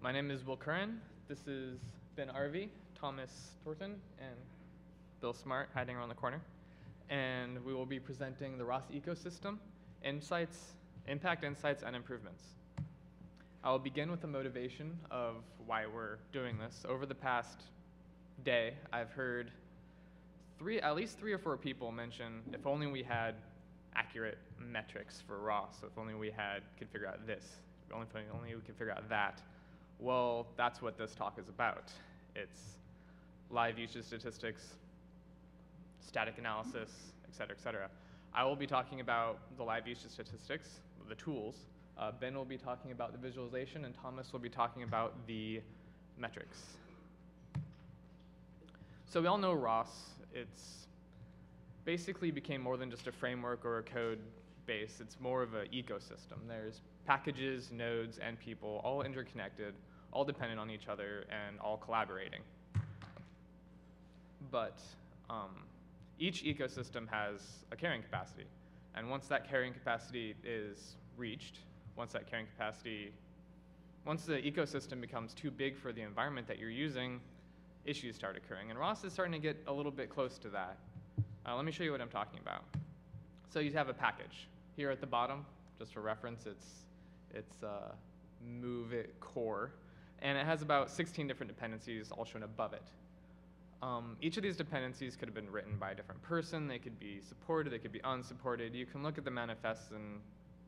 My name is Will Curran. This is Ben Arvey, Thomas Thornton, and Bill Smart hiding around the corner. And we will be presenting the ROS ecosystem, insights, impact insights, and improvements. I will begin with the motivation of why we're doing this. Over the past day, I've heard at least three or four people mention if only we had accurate metrics for ROS, if only we could figure out this, if only we could figure out that. Well, that's what this talk is about. It's live usage statistics, static analysis, et cetera, et cetera. I will be talking about the live usage statistics, the tools. Ben will be talking about the visualization, and Thomas will be talking about the metrics. So we all know ROS. It's basically became more than just a framework or a code base. It's more of an ecosystem. There's packages, nodes, and people, all interconnected, all dependent on each other, and all collaborating. But each ecosystem has a carrying capacity. And once that carrying capacity is reached, once the ecosystem becomes too big for the environment that you're using, issues start occurring. And ROS is starting to get a little bit close to that. Let me show you what I'm talking about. So you have a package. Here at the bottom, just for reference, it's move it core. And it has about 16 different dependencies all shown above it. Each of these dependencies could have been written by a different person. They could be supported, they could be unsupported. You can look at the manifests and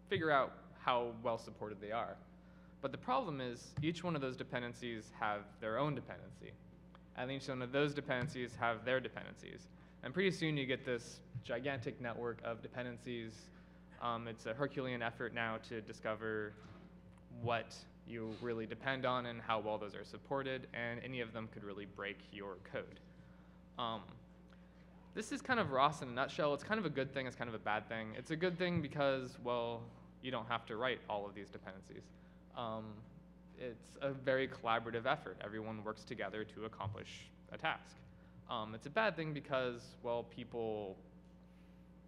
figure out how well supported they are. But the problem is each one of those dependencies have their own dependency. And each one of those dependencies have their dependencies. And pretty soon you get this gigantic network of dependencies. It's a Herculean effort now to discover what you really depend on and how well those are supported, and any of them could really break your code. This is kind of ROS in a nutshell. It's kind of a good thing, it's kind of a bad thing. It's a good thing because, well, you don't have to write all of these dependencies. It's a very collaborative effort. Everyone works together to accomplish a task. It's a bad thing because, well, people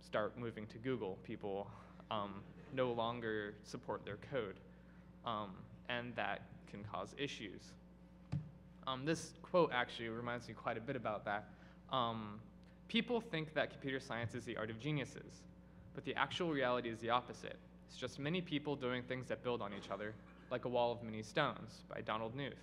start moving to Google. People no longer support their code. And that can cause issues. This quote actually reminds me quite a bit about that. People think that computer science is the art of geniuses, but the actual reality is the opposite. It's just many people doing things that build on each other, like A Wall of Many Stones by Donald Knuth.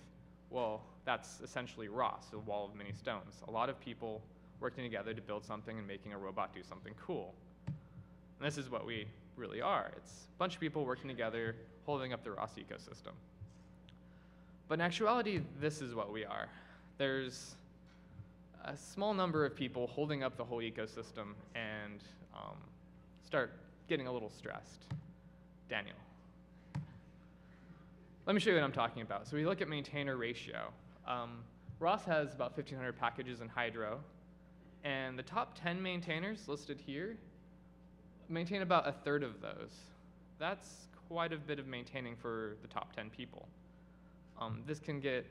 Well, that's essentially ROS, a wall of many stones. A lot of people working together to build something and making a robot do something cool. And this is what we really are. It's a bunch of people working together, holding up the ROS ecosystem. But in actuality, this is what we are. There's a small number of people holding up the whole ecosystem and start getting a little stressed. Daniel. Let me show you what I'm talking about. So we look at maintainer ratio. ROS has about 1,500 packages in Hydro, and the top 10 maintainers listed here maintain about a third of those. That's quite a bit of maintaining for the top 10 people. This can get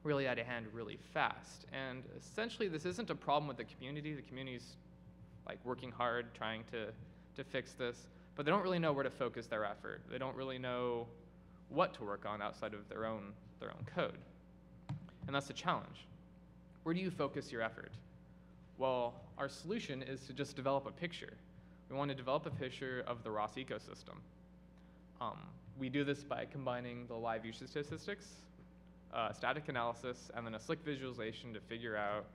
really out of hand really fast. And essentially, this isn't a problem with the community. The community's like working hard, trying to fix this, but they don't really know where to focus their effort. They don't really know what to work on outside of their own code. And that's the challenge. Where do you focus your effort? Well, our solution is to just develop a picture. We want to develop a picture of the ROS ecosystem. We do this by combining the live usage statistics, static analysis, and then a slick visualization to figure out,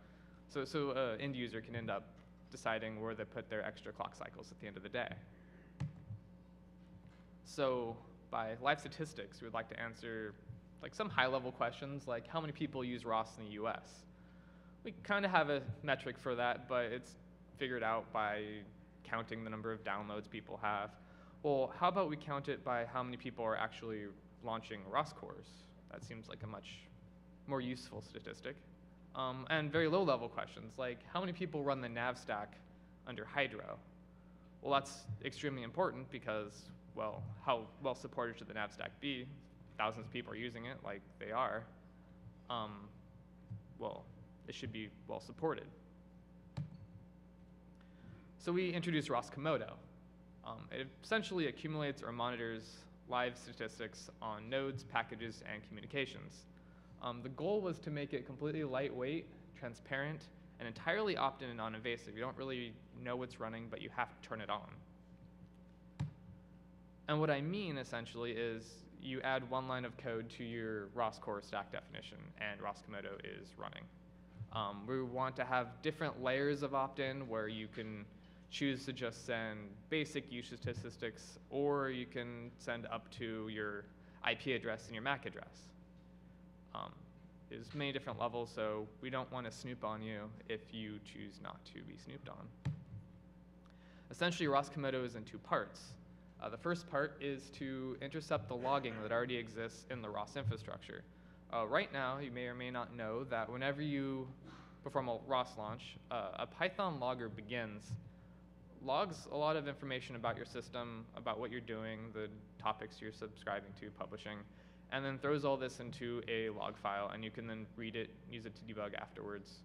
so an end user can end up deciding where they put their extra clock cycles at the end of the day. So by live statistics, we would like to answer like some high-level questions, like how many people use ROS in the US? We kind of have a metric for that, but it's figured out by counting the number of downloads people have. Well, how about we count it by how many people are actually launching ROS cores? That seems like a much more useful statistic. And very low-level questions, like how many people run the nav stack under Hydro? Well, that's extremely important because, well, how well supported should the nav stack be? Thousands of people are using it, like they are. Well, it should be well supported. So we introduced ROS Komodo. It essentially accumulates or monitors live statistics on nodes, packages, and communications. The goal was to make it completely lightweight, transparent, and entirely opt-in and non-invasive. You don't really know what's running, but you have to turn it on. And what I mean, essentially, is you add one line of code to your ROS core stack definition, and ROS Komodo is running. We want to have different layers of opt-in where you can choose to just send basic usage statistics, or you can send up to your IP address and your MAC address. There's many different levels, so we don't want to snoop on you if you choose not to be snooped on. Essentially, ROS Komodo is in two parts. The first part is to intercept the logging that already exists in the ROS infrastructure. Right now, you may or may not know that whenever you perform a ROS launch, a Python logger logs a lot of information about your system, about what you're doing, the topics you're subscribing to, publishing, and then throws all this into a log file, and you can then read it, use it to debug afterwards.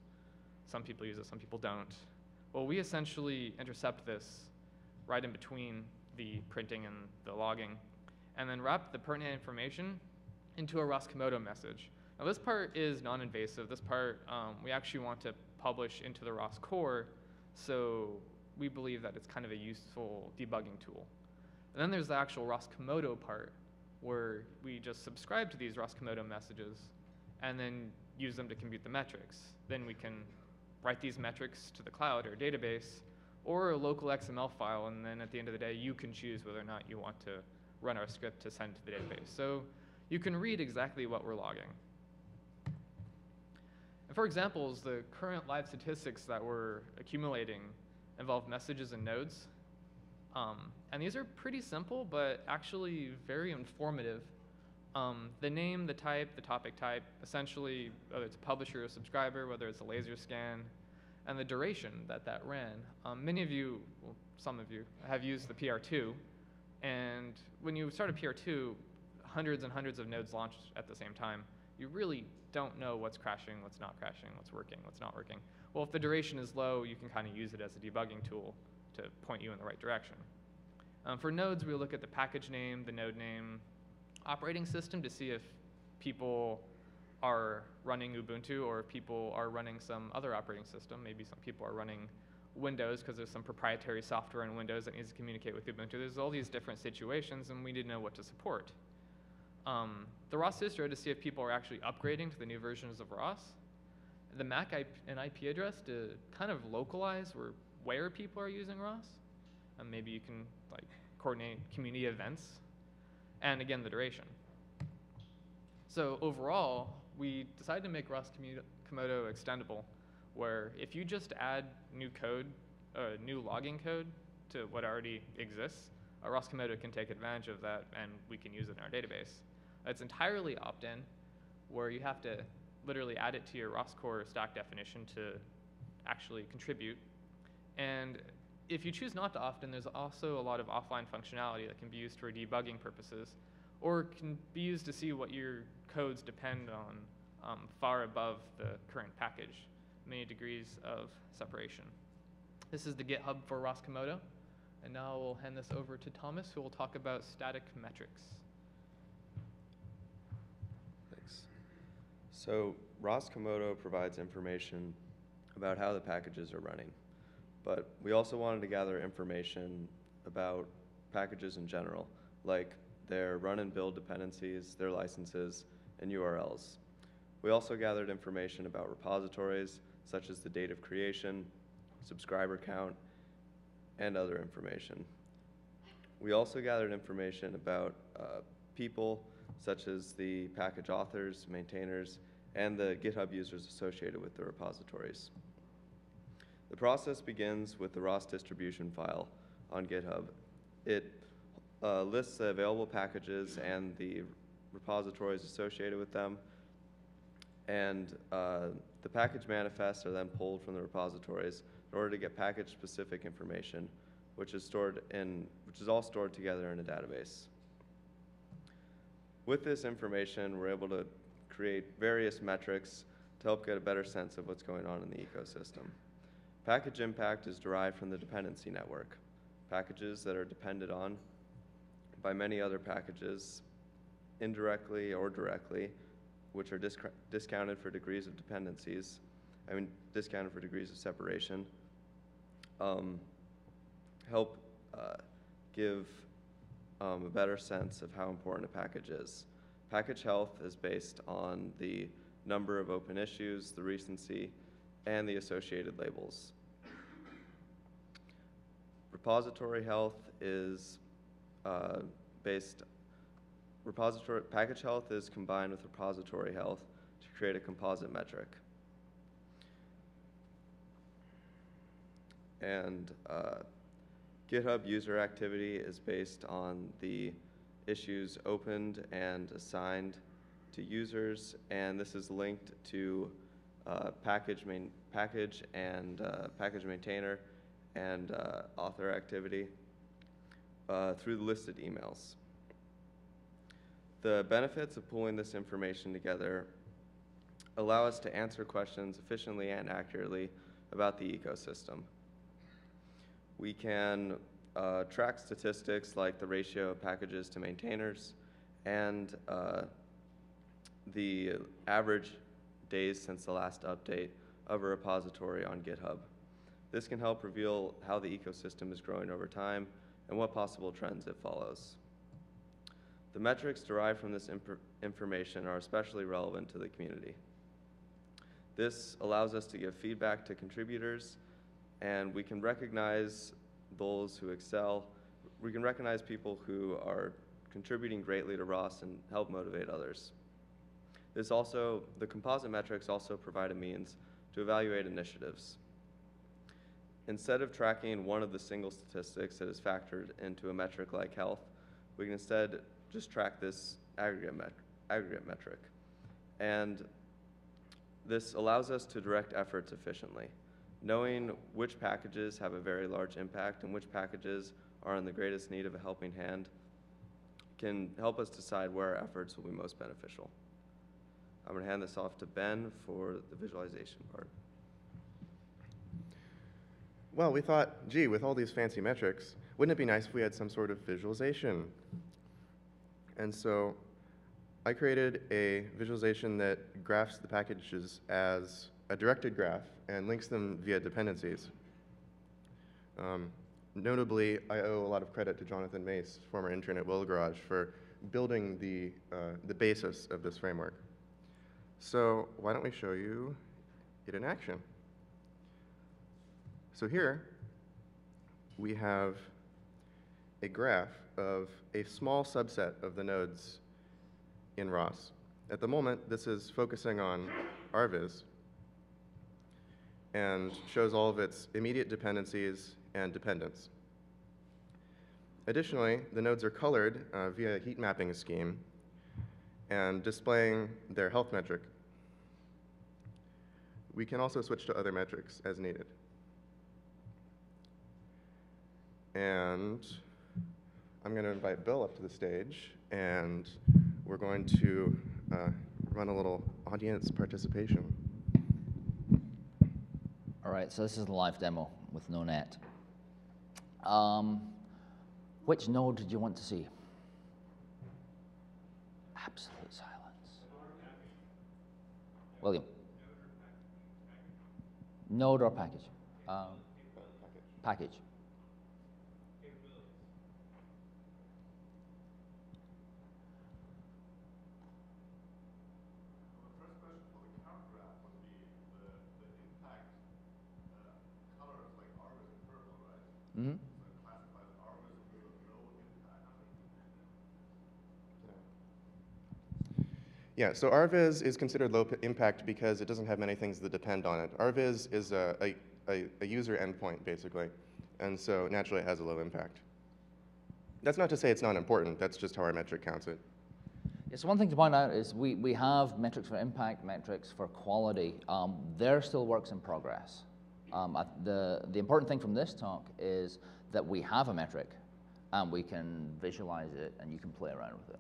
Some people use it, some people don't. Well, we essentially intercept this right in between the printing and the logging, and then wrap the pertinent information into a ROS Komodo message. Now this part is non-invasive. This part we actually want to publish into the ROS core, so we believe that it's kind of a useful debugging tool. And then there's the actual ROS Komodo part, where we just subscribe to these ROS Komodo messages and then use them to compute the metrics. Then we can write these metrics to the cloud or database or a local XML file, and then at the end of the day, you can choose whether or not you want to run our script to send to the database. So you can read exactly what we're logging. And for examples, the current live statistics that we're accumulating involve messages and nodes. And these are pretty simple, but actually very informative. The name, the type, the topic type, essentially, whether it's a publisher or subscriber, whether it's a laser scan, and the duration that ran. Many of you, well, some of you, have used the PR2. And when you start a PR2, hundreds and hundreds of nodes launch at the same time. You really don't know what's crashing, what's not crashing, what's working, what's not working. Well, if the duration is low, you can kind of use it as a debugging tool to point you in the right direction. For nodes, we look at the package name, the node name, operating system to see if people are running Ubuntu or if people are running some other operating system. Maybe some people are running Windows because there's some proprietary software in Windows that needs to communicate with Ubuntu. There's all these different situations, and we need to know what to support. The ROS distro to see if people are actually upgrading to the new versions of ROS. The MAC and IP address to kind of localize where people are using ROS. And maybe you can coordinate community events. And again, the duration. So overall, we decided to make ROS Komodo extendable, where if you just add new code, new logging code to what already exists, ROS Komodo can take advantage of that, and we can use it in our database. It's entirely opt-in, where you have to literally add it to your ROS core stack definition to actually contribute. And if you choose not to opt-in, there's also a lot of offline functionality that can be used for debugging purposes, or can be used to see what your codes depend on far above the current package, many degrees of separation. This is the GitHub for ROS Komodo, and now we'll hand this over to Thomas, who will talk about static metrics. Thanks. So ROS Komodo provides information about how the packages are running, but we also wanted to gather information about packages in general, like their run and build dependencies, their licenses, and URLs. We also gathered information about repositories, such as the date of creation, subscriber count, and other information. We also gathered information about people, such as the package authors, maintainers, and the GitHub users associated with the repositories. The process begins with the ROS distribution file on GitHub. It lists the available packages and the repositories associated with them, and the package manifests are then pulled from the repositories in order to get package-specific information, which is all stored together in a database. With this information, we're able to create various metrics to help get a better sense of what's going on in the ecosystem. Package impact is derived from the dependency network. Packages that are depended on by many other packages, indirectly or directly, which are discounted for degrees of dependencies, discounted for degrees of separation, help give a better sense of how important a package is. Package health is based on the number of open issues, the recency, and the associated labels. Repository health is package health is combined with repository health to create a composite metric. And GitHub user activity is based on the issues opened and assigned to users, and this is linked to package maintainer and author activity through the listed emails. The benefits of pulling this information together allow us to answer questions efficiently and accurately about the ecosystem. We can track statistics like the ratio of packages to maintainers and the average days since the last update of a repository on GitHub. This can help reveal how the ecosystem is growing over time and what possible trends it follows. The metrics derived from this information are especially relevant to the community. This allows us to give feedback to contributors, and we can recognize those who excel. We can recognize people who are contributing greatly to ROS and help motivate others. The composite metrics also provide a means to evaluate initiatives. Instead of tracking one of the single statistics that is factored into a metric like health, we can instead just track this aggregate metric. And this allows us to direct efforts efficiently. Knowing which packages have a very large impact and which packages are in the greatest need of a helping hand can help us decide where our efforts will be most beneficial. I'm going to hand this off to Ben for the visualization part. Well, we thought, gee, with all these fancy metrics, wouldn't it be nice if we had some sort of visualization? And so I created a visualization that graphs the packages as a directed graph and links them via dependencies. Notably, I owe a lot of credit to Jonathan Mace, former intern at Will Garage, for building the basis of this framework. So why don't we show you it in action? So here, we have a graph of a small subset of the nodes in ROS. At the moment, this is focusing on RViz and shows all of its immediate dependencies and dependents. Additionally, the nodes are colored via a heat mapping scheme and displaying their health metric. We can also switch to other metrics as needed. And I'm going to invite Bill up to the stage, and we're going to run a little audience participation. All right, so this is a live demo with no net. Which node did you want to see? Absolute silence. William. Node or package? Package. Mm-hmm. Yeah, so RViz is considered low impact because it doesn't have many things that depend on it. RViz is a user endpoint, basically, and so naturally it has a low impact. That's not to say it's not important, that's just how our metric counts it. Yes, one thing to point out is we have metrics for impact, metrics for quality. They're still works in progress. The important thing from this talk is that we have a metric, and we can visualize it, and you can play around with it.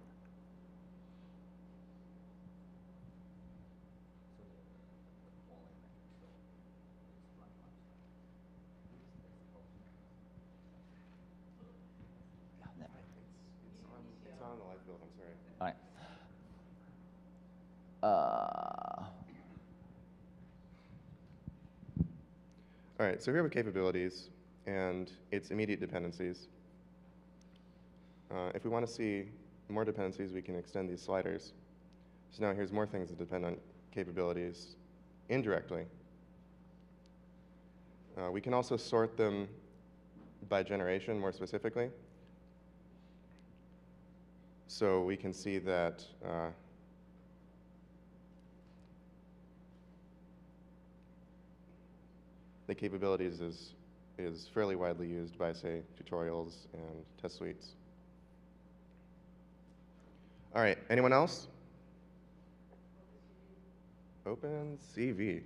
All right, so here we have capabilities and its immediate dependencies. If we want to see more dependencies, we can extend these sliders. So now here's more things that depend on capabilities indirectly. We can also sort them by generation more specifically. So we can see that the capabilities is fairly widely used by, say, tutorials and test suites. All right, anyone else? OpenCV.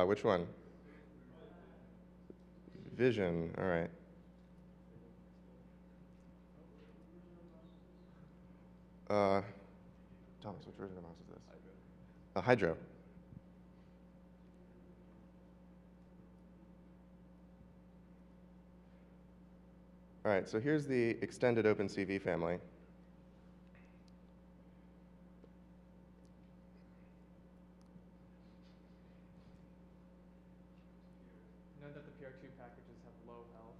Which one? Vision, all right. Thomas, which version of mouse is this? Hydro. All right, so here's the extended OpenCV family. Know that the PR2 packages have low health.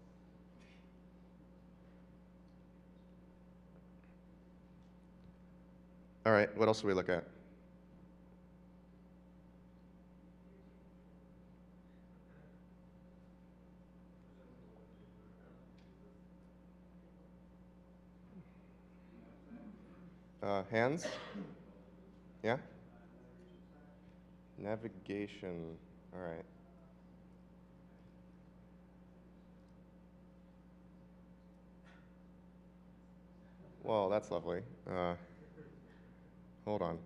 All right, what else do we look at? Hands? Yeah? Navigation, all right. Well, that's lovely. Hold on.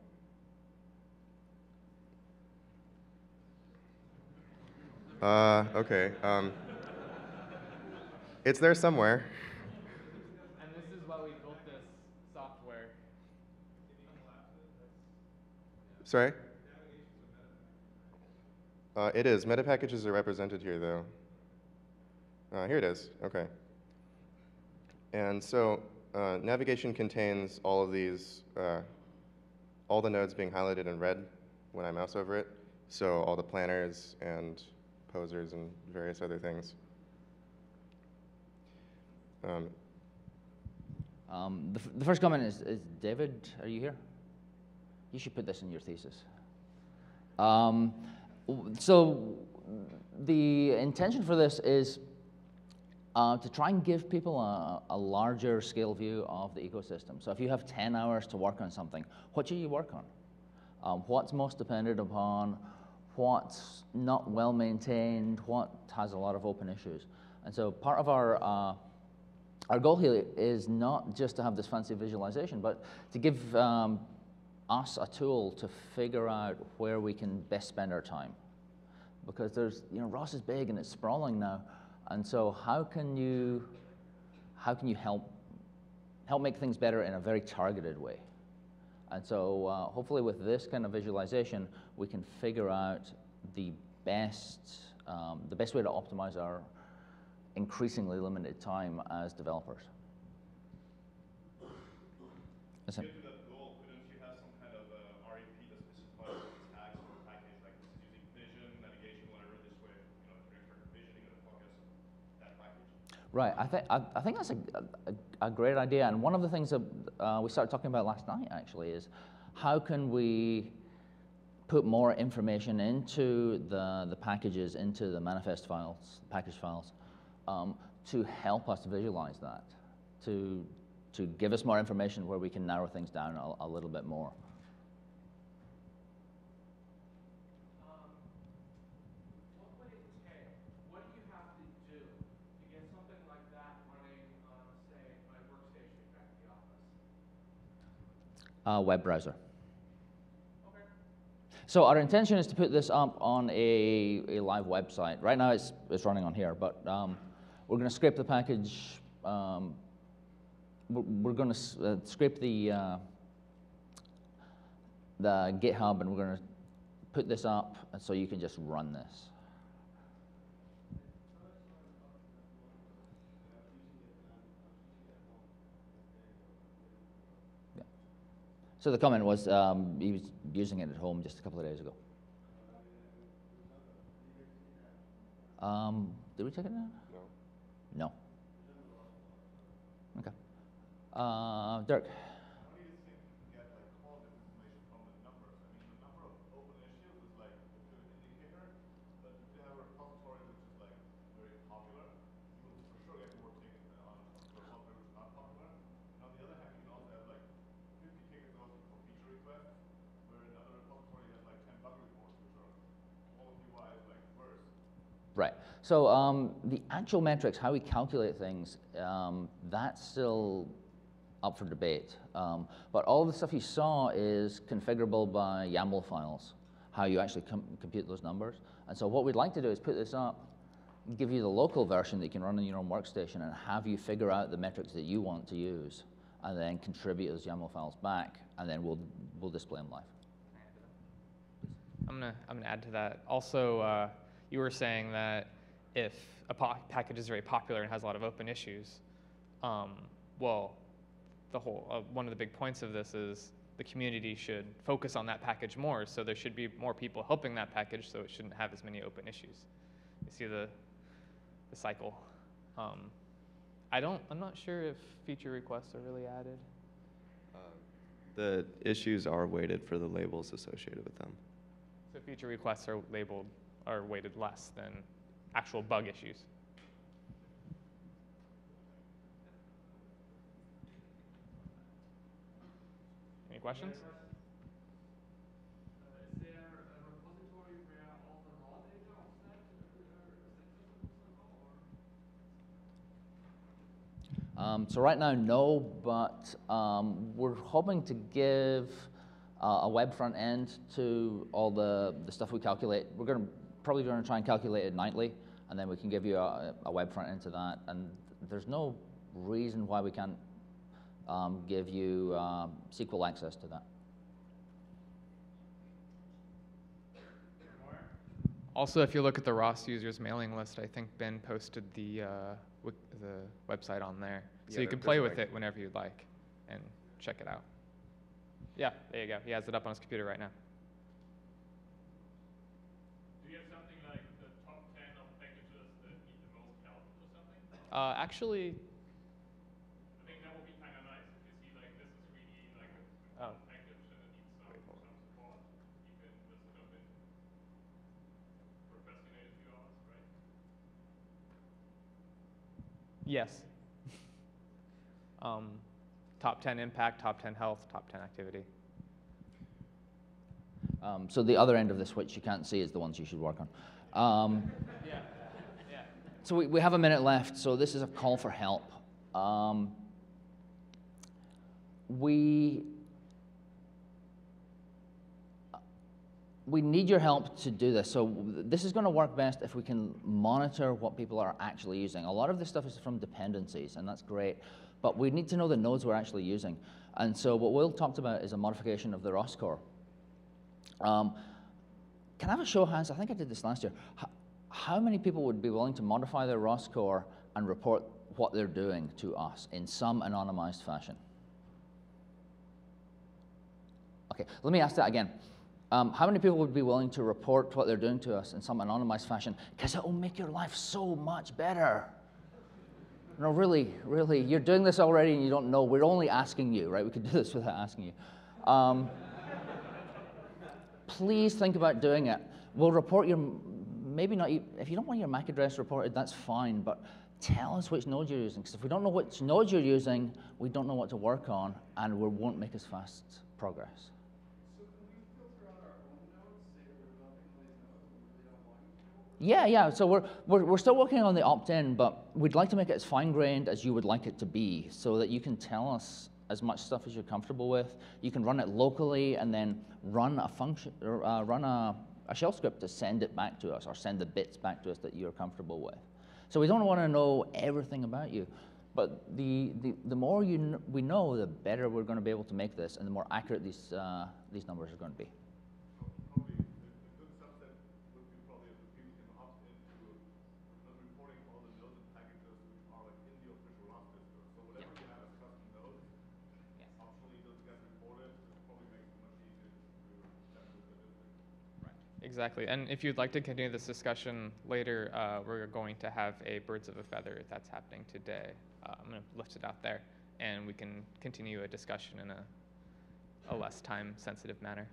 Okay. It's there somewhere. And this is why we built this software. Sorry? It is. Meta packages are represented here, though. Here it is. Okay. And so navigation contains all of these, all the nodes being highlighted in red when I mouse over it. So all the planners and posers and various other things. The first comment is David, are you here? You should put this in your thesis. So the intention for this is to try and give people a larger scale view of the ecosystem. So if you have 10 hours to work on something, what should you work on? What's most dependent upon? What's not well maintained? What has a lot of open issues? And so part of our goal here is not just to have this fancy visualization, but to give us a tool to figure out where we can best spend our time. Because there's, ROS is big and it's sprawling now, and so how can you help make things better in a very targeted way? And so hopefully with this kind of visualization, we can figure out the best way to optimize our increasingly limited time as developers. To get to that goal, couldn't you have some kind of REP that specifies tags for a package, like this is using vision, navigation, whatever, this way, during certain visioning of the focus of that package? Right, I think that's a great idea, and one of the things that we started talking about last night actually is how can we put more information into the packages, into the manifest files, package files, to help us visualize that, to give us more information where we can narrow things down a little bit more. What would it take? What do you have to do to get something like that running on, say, my workstation back at the office? Web browser. Okay. So our intention is to put this up on a live website. Right now it's running on here, but we're going to scrape the package. We're going to scrape the GitHub, and we're going to put this up so you can just run this. So the comment was he was using it at home just a couple of days ago. Did we take it down? No. No. Okay. Dirk. How do you think you get like qualitative information from the numbers? I mean, the number of open issues is like a good indicator, but if you have a repository which is like very popular, you will for sure get more tickets than on a repository which is not popular. And on the other hand, you can also have like 50 tickets also for feature requests, where another repository has like 10 bug reports, which are quality-wise like worse. Right. So the actual metrics, how we calculate things, that's still up for debate. But all the stuff you saw is configurable by YAML files, how you actually compute those numbers. And so what we'd like to do is put this up, give you the local version that you can run on your own workstation, and have you figure out the metrics that you want to use, and then contribute those YAML files back, and then we'll display them live. I'm gonna add to that. Also, you were saying that if a package is very popular and has a lot of open issues, well, the whole one of the big points of this is the community should focus on that package more. So there should be more people helping that package, so it shouldn't have as many open issues. You see the cycle. I'm not sure if feature requests are really added. The issues are weighted for the labels associated with them. So feature requests are weighted less than actual bug issues. Any questions? Is there a repository where all the raw data of that is accessible? So right now, no, but we're hoping to give a web front end to all the stuff we calculate. We're probably going to try and calculate it nightly, and then we can give you a web front end to that. And there's no reason why we can't give you SQL access to that. Also, if you look at the ROS users mailing list, I think Ben posted the website on there. So Yeah, you can play with it whenever you'd like and check it out. Yeah, there you go. He has it up on his computer right now. Do you have something like the top 10 of packages that need the most help or something? Actually, I think that would be kind of nice if you see like this is really like a package and it needs some support. You can just jump in, procrastinate a few hours, right? yes. Top 10 impact, top 10 health, top 10 activity. So the other end of the switch you can't see is the ones you should work on. Yeah. So we have a minute left, so this is a call for help. We need your help to do this. So this is going to work best if we can monitor what people are actually using. A lot of this stuff is from dependencies, and that's great, but we need to know the nodes we're actually using. And so what Will talked about is a modification of the ROS core. Can I have a show of hands? I think I did this last year. How many people would be willing to modify their ROS core and report what they're doing to us in some anonymized fashion? Okay, let me ask that again. How many people would be willing to report what they're doing to us in some anonymized fashion? Because it will make your life so much better. No, really, you're doing this already and you don't know. We're only asking you, right? We could do this without asking you. Please think about doing it. We'll report your, maybe not, if you don't want your MAC address reported, that's fine, but tell us which node you're using. Because if we don't know which node you're using, we don't know what to work on, and we won't make as fast progress. So can we filter out our own nodes, say that we're developing all these nodes and we really don't want you to? Yeah. So we're still working on the opt-in, but we'd like to make it as fine-grained as you would like it to be, so that you can tell us as much stuff as you're comfortable with. You can run it locally and then run a function, or run a shell script to send it back to us, or send the bits back to us that you're comfortable with. So we don't want to know everything about you, but the more we know, the better we're going to be able to make this, and the more accurate these numbers are going to be. So probably a good subset would be probably if the people can opt into not reporting all the nodes and packages which are like in the official ROS distro. So whatever you have as custom nodes, optionally those get reported. It's probably Exactly. And if you'd like to continue this discussion later, we're going to have a Birds of a Feather that's happening today. I'm going to lift it out there, and we can continue a discussion in a less time-sensitive manner.